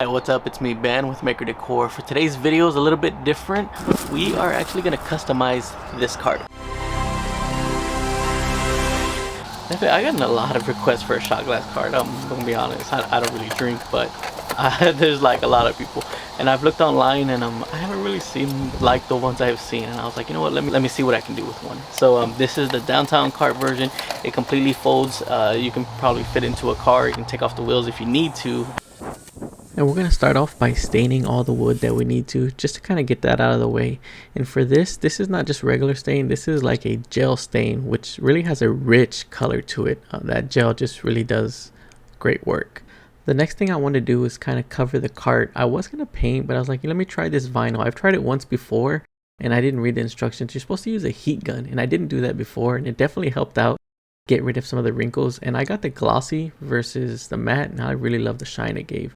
Hey, what's up? It's me, Ben, with Maker Decor. For today's video is a little bit different. We are actually going to customize this cart. I got a lot of requests for a shot glass cart. I'm going to be honest. I don't really drink, but there's like a lot of people. And I've looked online and I haven't really seen like the ones I've seen. And I was like, you know what? Let me see what I can do with one. So this is the downtown cart version. It completely folds. You can probably fit into a car. You can take off the wheels if you need to. And we're going to start off by staining all the wood that we need to, just to kind of get that out of the way. And for this is not just regular stain, this is like a gel stain, which really has a rich color to it. That gel just really does great work. The next thing I want to do is kind of cover the cart. I was going to paint, but I was like, let me try this vinyl. I've tried it once before and I didn't read the instructions. You're supposed to use a heat gun, and I didn't do that before, and it definitely helped out get rid of some of the wrinkles. And I got the glossy versus the matte, and I really love the shine it gave.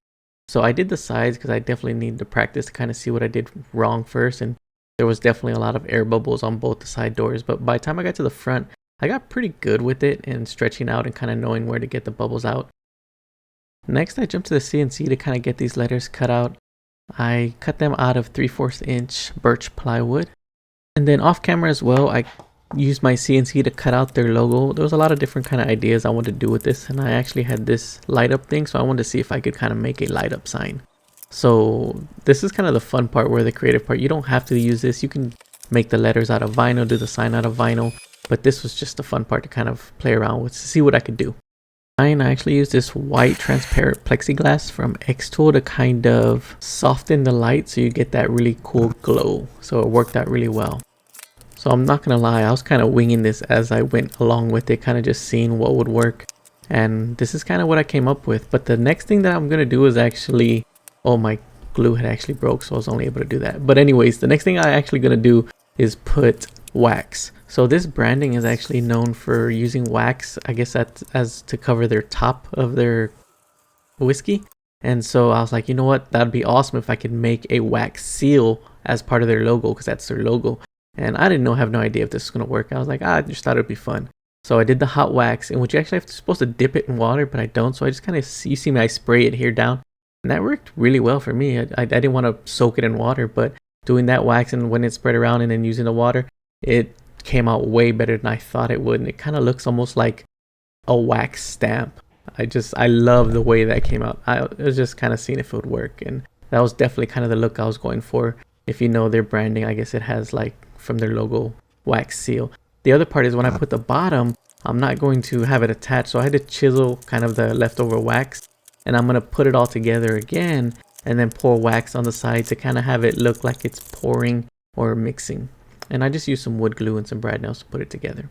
So I did the sides because I definitely need to practice to kind of see what I did wrong first. And there was definitely a lot of air bubbles on both the side doors. But by the time I got to the front, I got pretty good with it and stretching out and kind of knowing where to get the bubbles out. Next, I jumped to the CNC to kind of get these letters cut out. I cut them out of 3/4 inch birch plywood. And then off camera as well, I used my CNC to cut out their logo. There was a lot of different kind of ideas I wanted to do with this, and I actually had this light up thing, so I wanted to see if I could kind of make a light up sign. So this is kind of the fun part, where the creative part, you don't have to use this. You can make the letters out of vinyl, do the sign out of vinyl, but this was just the fun part to kind of play around with, to see what I could do. I actually used this white transparent plexiglass from X-Tool to kind of soften the light so you get that really cool glow. So it worked out really well. So I'm not gonna lie, I was kind of winging this as I went along with it, kind of just seeing what would work. And this is kind of what I came up with. But the next thing that I'm gonna do is actually, oh, my glue had actually broke, so I was only able to do that. But anyways, the next thing I actually gonna do is put wax. So this branding is actually known for using wax, I guess that's as to cover their top of their whiskey. And so I was like, you know what, that'd be awesome if I could make a wax seal as part of their logo, because that's their logo. And I didn't have no idea if this was going to work. I was like, I just thought it'd be fun. So I did the hot wax, in which you actually supposed to dip it in water, but I don't. So I just kind of, you see me, I spray it here down. And that worked really well for me. I didn't want to soak it in water, but doing that wax and when it spread around and then using the water, it came out way better than I thought it would. And it kind of looks almost like a wax stamp. I love the way that came out. I was just kind of seeing if it would work. And that was definitely kind of the look I was going for. If you know their branding, I guess it has like from their logo wax seal. The other part is when I put the bottom, I'm not going to have it attached, so I had to chisel kind of the leftover wax, and I'm going to put it all together again and then pour wax on the side to kind of have it look like it's pouring or mixing. And I just used some wood glue and some brad nails to put it together.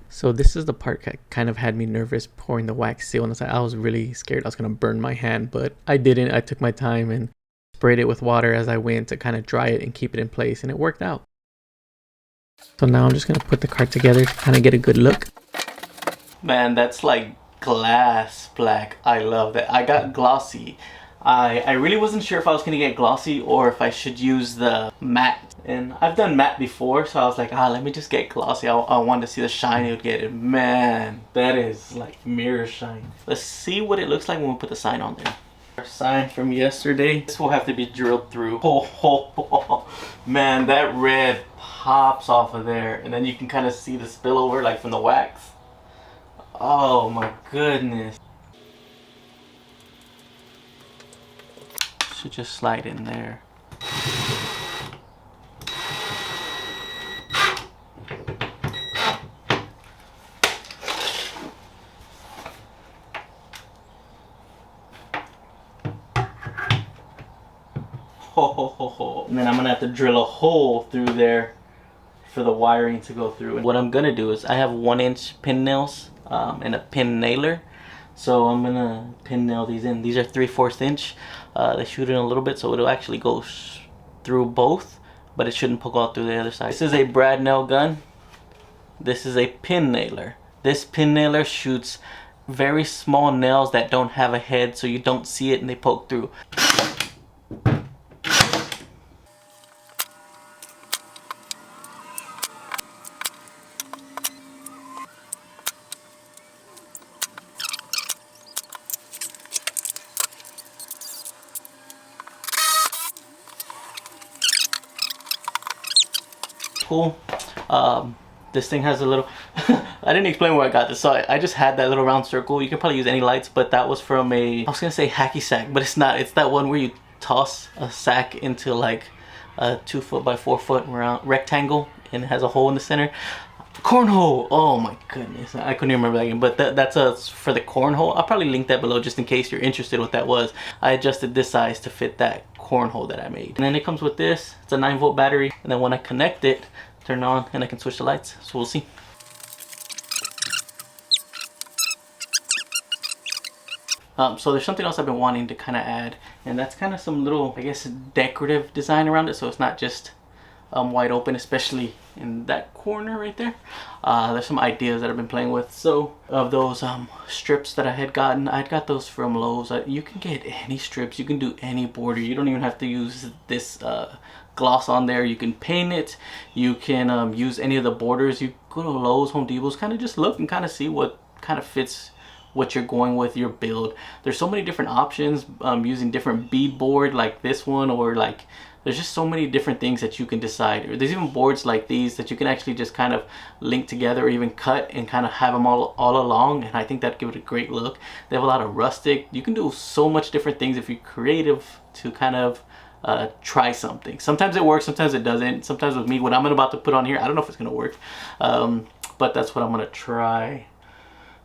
So this is the part that kind of had me nervous, pouring the wax seal on the side. I was really scared I was going to burn my hand, but I didn't. I took my time and sprayed it with water as I went to kind of dry it and keep it in place, and it worked out. So now I'm just going to put the cart together to kind of get a good look. Man, that's like glass black. I love that. I got glossy. I really wasn't sure if I was going to get glossy or if I should use the matte. And I've done matte before, so I was like, let me just get glossy. I wanted to see the shine it would get. And man, that is like mirror shine. Let's see what it looks like when we put the sign on there. Our sign from yesterday. This will have to be drilled through. Oh, man, that red pops off of there, and then you can kind of see the spillover like from the wax. Oh my goodness. Should just slide in there. And then I'm gonna have to drill a hole through there for the wiring to go through. And what I'm gonna do is I have 1-inch pin nails and a pin nailer, so I'm gonna pin nail these in. These are 3/4 inch. They shoot in a little bit, so it'll actually go through both, but it shouldn't poke out through the other side. This is a brad nail gun. This is a pin nailer. This pin nailer shoots very small nails that don't have a head, so you don't see it and they poke through. school. This thing has a little I didn't explain where I got this, so I just had that little round circle. You can probably use any lights, but that was from I was gonna say hacky sack, but it's not. It's that one where you toss a sack into like a 2 foot by 4 foot round rectangle, and it has a hole in the center. Cornhole. Oh my goodness, I couldn't even remember that game, but that's for the cornhole. I'll probably link that below just in case you're interested what that was. I adjusted this size to fit that cornhole that I made. And then it comes with this. It's a 9-volt battery, and then when I connect it, turn it on, and I can switch the lights. So we'll see. So there's something else I've been wanting to kind of add, and that's kind of some little, I guess, decorative design around it, so it's not just wide open, especially in that corner right there. There's some ideas that I've been playing with. So of those strips that I had gotten, I'd got those from Lowe's. You can get any strips, you can do any border, you don't even have to use this gloss on there. You can paint it, you can use any of the borders. You go to Lowe's, Home Depot's, kind of just look and kind of see what kind of fits what you're going with your build. There's so many different options, using different bead board like this one, or like there's just so many different things that you can decide. There's even boards like these that you can actually just kind of link together or even cut and kind of have them all along, and I think that'd give it a great look. They have a lot of rustic. You can do so much different things if you're creative to kind of try something. Sometimes it works, sometimes it doesn't. Sometimes with me, what I'm about to put on here, I don't know if it's gonna work, but that's what I'm gonna try.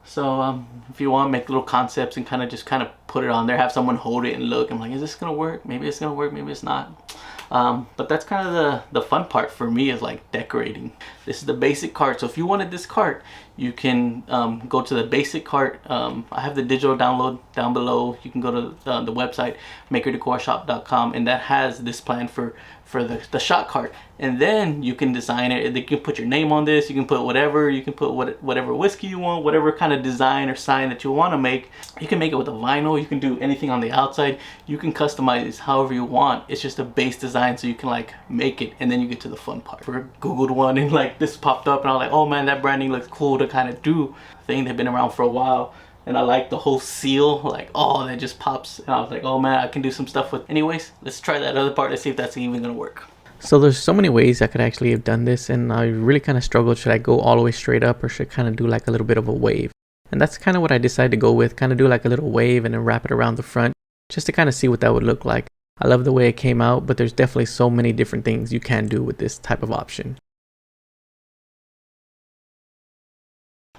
So if you want, make little concepts and kind of put it on there, have someone hold it and look. I'm like, is this gonna work? Maybe it's gonna work, maybe it's not. But that's kind of the fun part for me, is like decorating. This is the basic cart. So if you wanted this cart, you can go to the basic cart. I have the digital download down below. You can go to the website makerdecorshop.com, and that has this plan for the shot cart. And then you can design it. You can put your name on this. You can put whatever. You can put whatever whiskey you want, whatever kind of design or sign that you want to make. You can make it with a vinyl. You can do anything on the outside. You can customize however you want. It's just a base design, so you can like make it, and then you get to the fun part. I googled one, and like this popped up, and I was like, oh man, that branding looks cool to kind of do. Thing they've been around for a while, and I like the whole seal, like, oh, that just pops. And I was like, oh man, I can do some stuff with. Anyways, let's try that other part. Let's see if that's even gonna work. So there's so many ways I could actually have done this, and I really kind of struggled. Should I go all the way straight up, or should I kind of do like a little bit of a wave? And that's kind of what I decided to go with, kind of do like a little wave and then wrap it around the front, just to kind of see what that would look like. I love the way it came out, but there's definitely so many different things you can do with this type of option.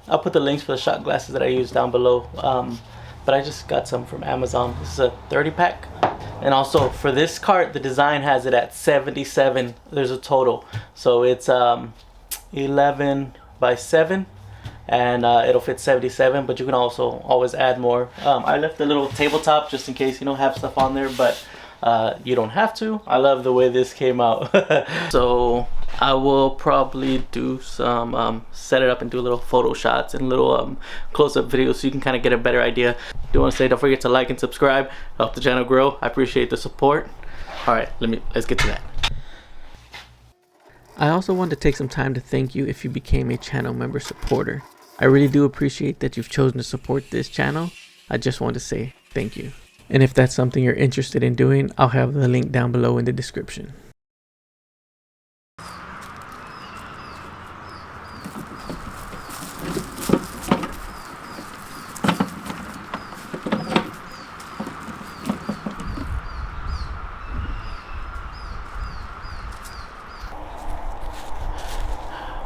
I'll put the links for the shot glasses that I use down below, but I just got some from Amazon. This is a 30 pack. And also for this cart, the design has it at 77. There's a total, so it's 11 by 7, and it'll fit 77, but you can also always add more. I left a little tabletop just in case you don't have stuff on there, but you don't have to. I love the way this came out. So I will probably do some set it up and do little photo shots and little close-up videos, so you can kind of get a better idea. Do want to say, don't forget to like and subscribe, help the channel grow. I appreciate the support. All right, let's get to that. I also want to take some time to thank you if you became a channel member supporter. I really do appreciate that you've chosen to support this channel. I just want to say thank you. And if that's something you're interested in doing, I'll have the link down below in the description.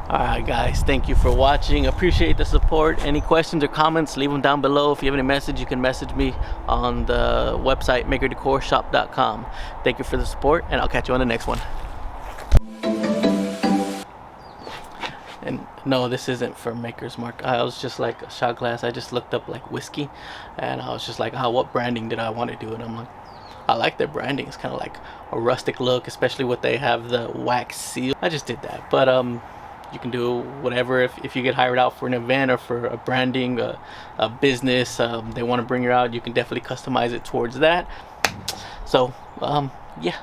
Alright guys, thank you for watching. Appreciate the support. Any questions or comments, leave them down below. If you have any message, you can message me on the website makerdecorshop.com. Thank you for the support, and I'll catch you on the next one. And no, this isn't for Maker's Mark. I was just like a shot glass. I just looked up like whiskey, and I was just like, oh, what branding did I want to do? And I'm like, I like their branding. It's kind of like a rustic look, especially what they have the wax seal. I just did that, but you can do whatever. If you get hired out for an event or for a branding, a business, they want to bring you out, you can definitely customize it towards that. So yeah.